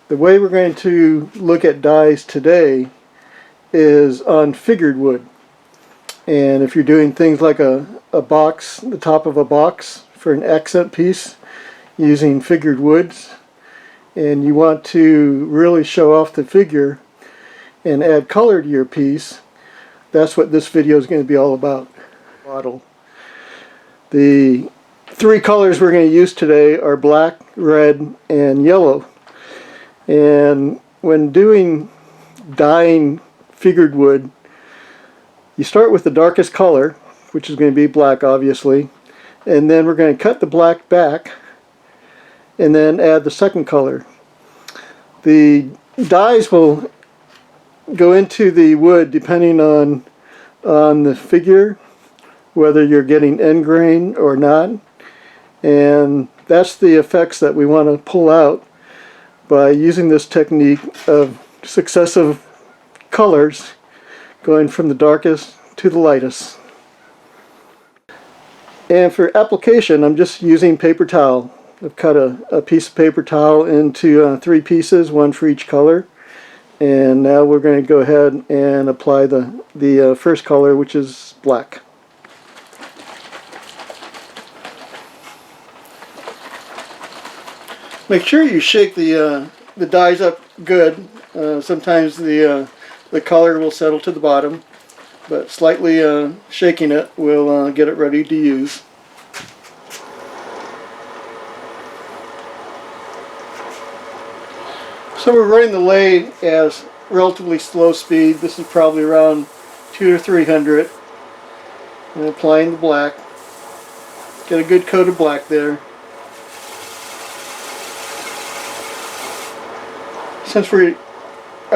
The way we're going to look at dies today is on figured wood. And if you're doing things like a box, the top of a box for an accent piece using figured woods, and you want to really show off the figure and add color to your piece, that's what this video is going to be all about. Model. The three colors we're going to use today are black, red, and yellow. And when doing dyeing figured wood, you start with the darkest color, which is going to be black, obviously, and then we're going to cut the black back and then add the second color. The dyes will go into the wood depending on the figure, whether you're getting end grain or not, and that's the effects that we want to pull out by using this technique of successive colors going from the darkest to the lightest. And for application, I'm just using paper towel. I've cut a piece of paper towel into 3 pieces, one for each color. And now we're going to go ahead and apply the first color, which is black. Make sure you shake the dyes up good. Sometimes the color will settle to the bottom, but slightly shaking it will get it ready to use. So we're running the lathe at relatively slow speed. This is probably around 200 to 300. And applying the black. Get a good coat of black there. Since a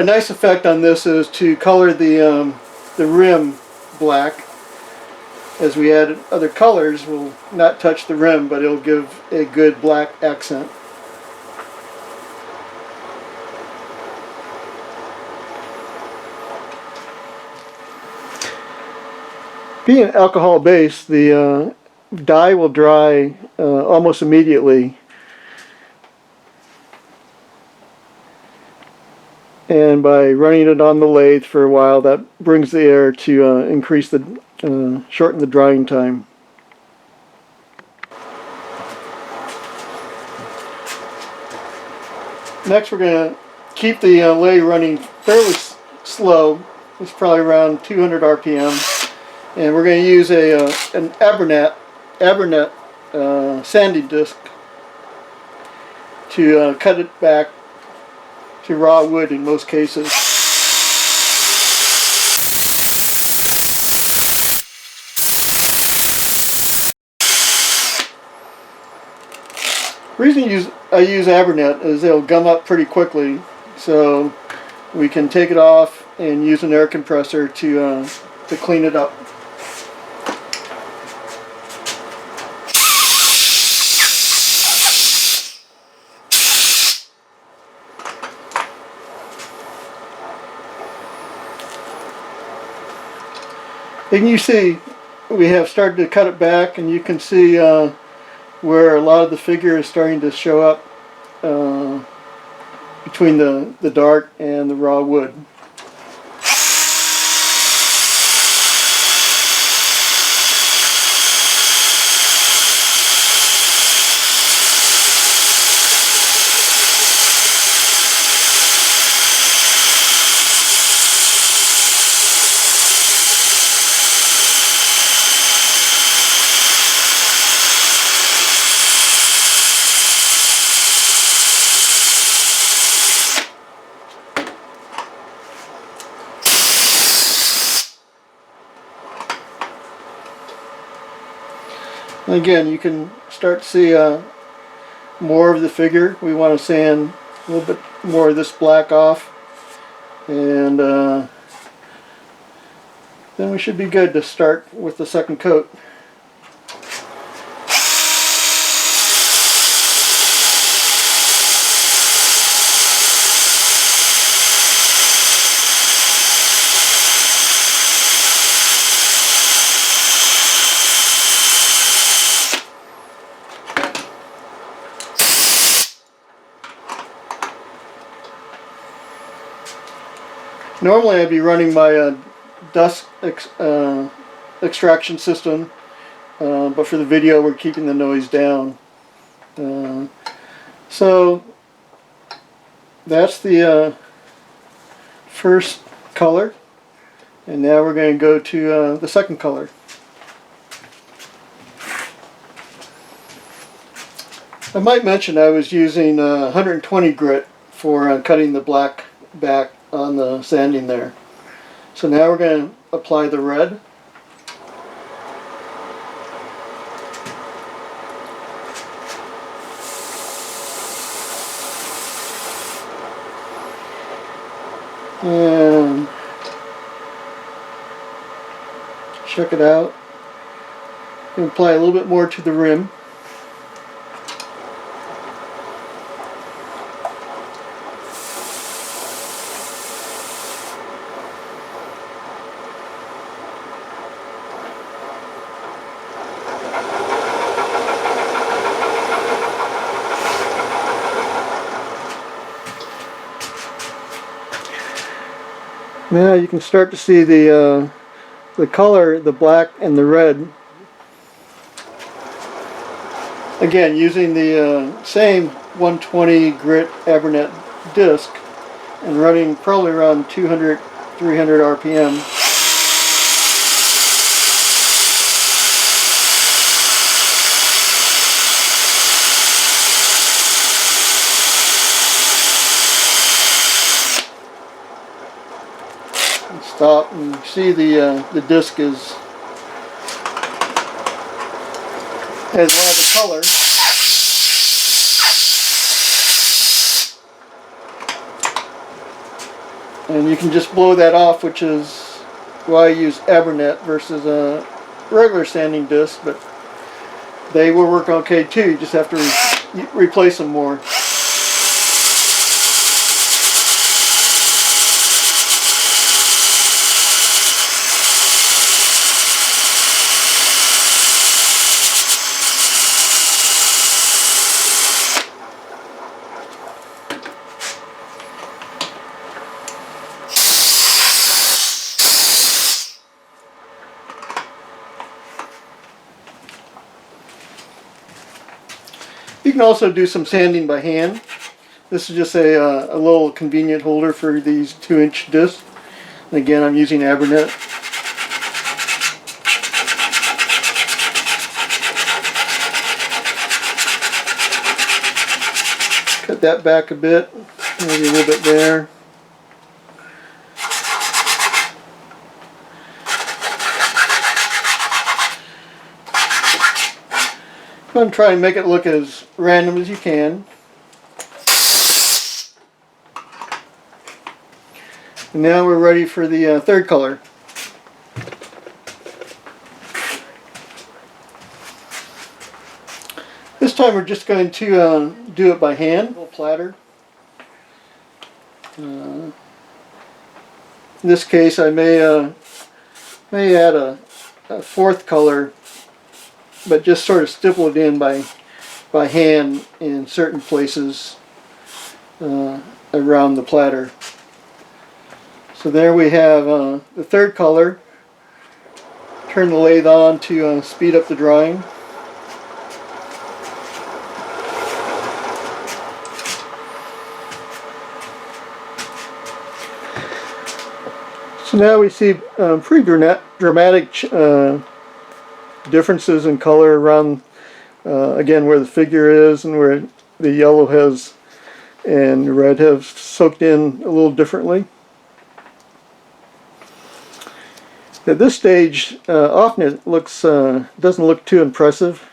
nice effect on this is to color the rim black. As we add other colors, we'll not touch the rim, but it'll give a good black accent. Being alcohol based, the dye will dry almost immediately. And by running it on the lathe for a while, that brings the air to shorten the drying time. Next, we're going to keep the lathe running fairly slow. It's probably around 200 RPM. And we're going to use an Abernet sanding disc to cut it back to raw wood in most cases. The reason I use Abernet is it'll gum up pretty quickly, so we can take it off and use an air compressor to clean it up. And you see, we have started to cut it back, and you can see where a lot of the figure is starting to show up between the dark and the raw wood. Again, you can start to see more of the figure. We want to sand a little bit more of this black off, and then we should be good to start with the second coat. Normally I'd be running my dust extraction system, but for the video we're keeping the noise down. So that's the first color, and now we're going to go to the second color. I might mention I was using 120 grit for cutting the black back on the sanding there. So now we're going to apply the red. And check it out. I'm going to apply a little bit more to the rim. Now you can start to see the color, the black and the red. Again, using the same 120 grit Abernet disc and running probably around 200, 300 RPM. Stop and see the disc has a lot of color. And you can just blow that off, which is why I use Abernet versus a regular sanding disc, but they will work okay too. You just have to replace them more. You can also do some sanding by hand. This is just a little convenient holder for these 2-inch discs. And again, I'm using Abernet. Cut that back a bit, maybe a little bit there. I'm going to try and make it look as random as you can. And now we're ready for the third color. This time we're just going to do it by hand. A little platter. In this case I may add a fourth color, but just sort of stipple it in by hand in certain places around the platter. So there we have the third color. Turn the lathe on to speed up the drying. So now we see pretty dramatic differences in color around, again, where the figure is and where the yellow has and the red have soaked in a little differently. At this stage, often it looks doesn't look too impressive,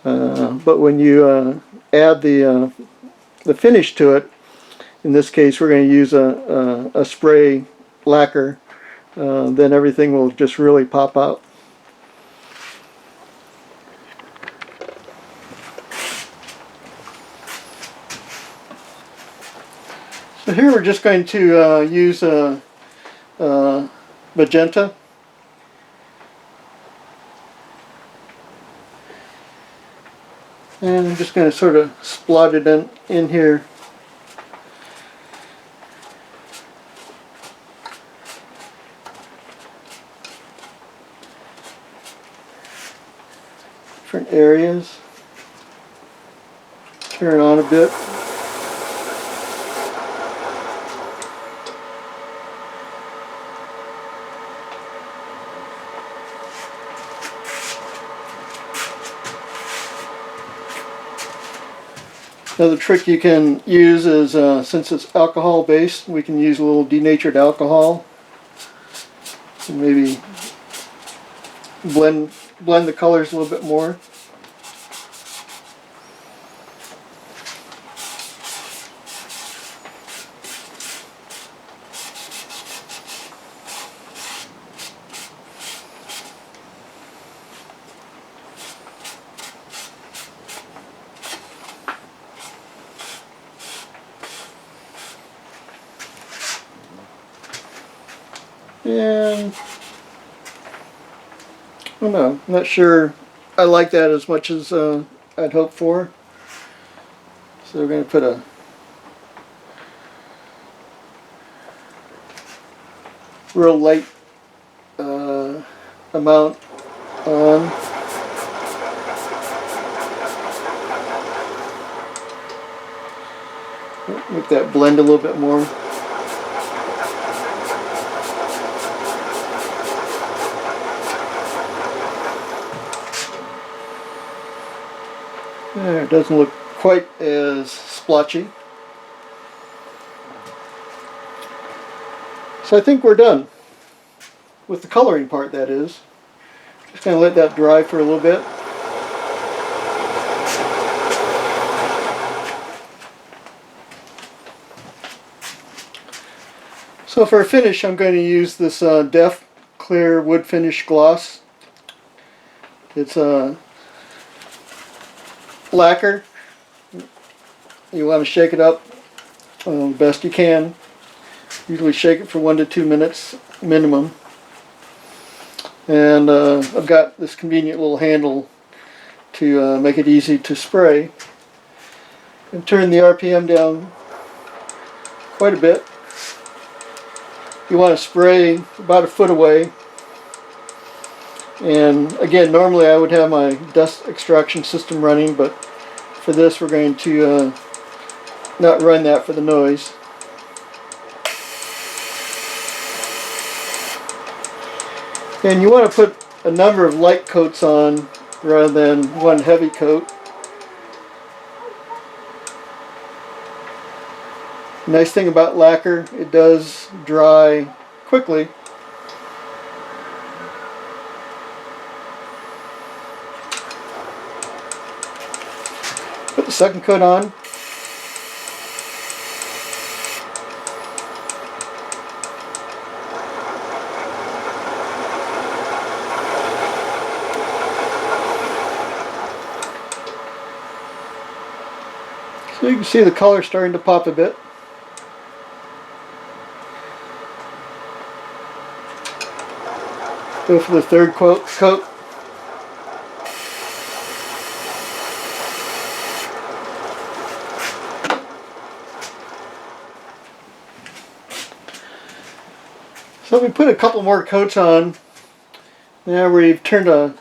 but when you add the finish to it, in this case we're going to use a spray lacquer, then everything will just really pop out. So here we're just going to use magenta. And I'm just going to sort of splot it in here. areas. Turn it on a bit. Another trick you can use is, since it's alcohol based, we can use a little denatured alcohol and maybe blend the colors a little bit more. And I don't know, I'm not sure I like that as much as I'd hoped for. So we're going to put a real light amount on. Make that blend a little bit more. There, it doesn't look quite as splotchy. So I think we're done with the coloring part, that is. Just going to let that dry for a little bit. So for a finish, I'm going to use this Def Clear Wood Finish Gloss. It's a lacquer. You want to shake it up the best you can. Usually shake it for 1 to 2 minutes minimum. And I've got this convenient little handle to make it easy to spray. And turn the RPM down quite a bit. You want to spray about a foot away. And again, normally I would have my dust extraction system running, but for this we're going to not run that for the noise. And you want to put a number of light coats on rather than one heavy coat. Nice thing about lacquer, it does dry quickly. Put the second coat on. So you can see the color starting to pop a bit. Go for the third coat. So we put a couple more coats on. Now we've turned a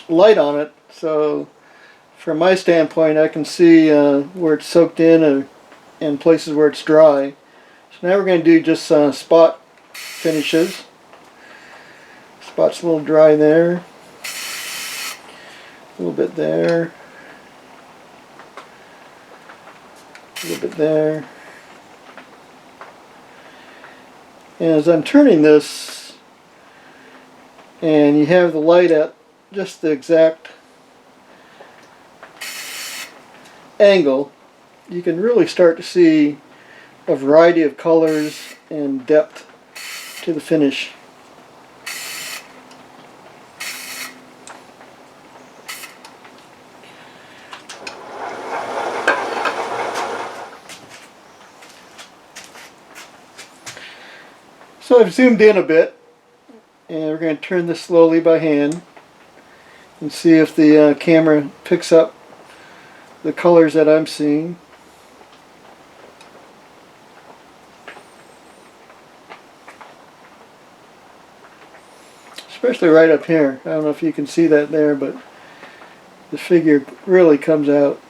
light on it, so from my standpoint I can see where it's soaked in and places where it's dry. So now we're going to do just spot finishes. Spot's a little dry there, a little bit there, a little bit there. And as I'm turning this, and you have the light at just the exact angle, you can really start to see a variety of colors and depth to the finish. So I've zoomed in a bit, and we're going to turn this slowly by hand and see if the camera picks up the colors that I'm seeing. Especially right up here. I don't know if you can see that there, but the figure really comes out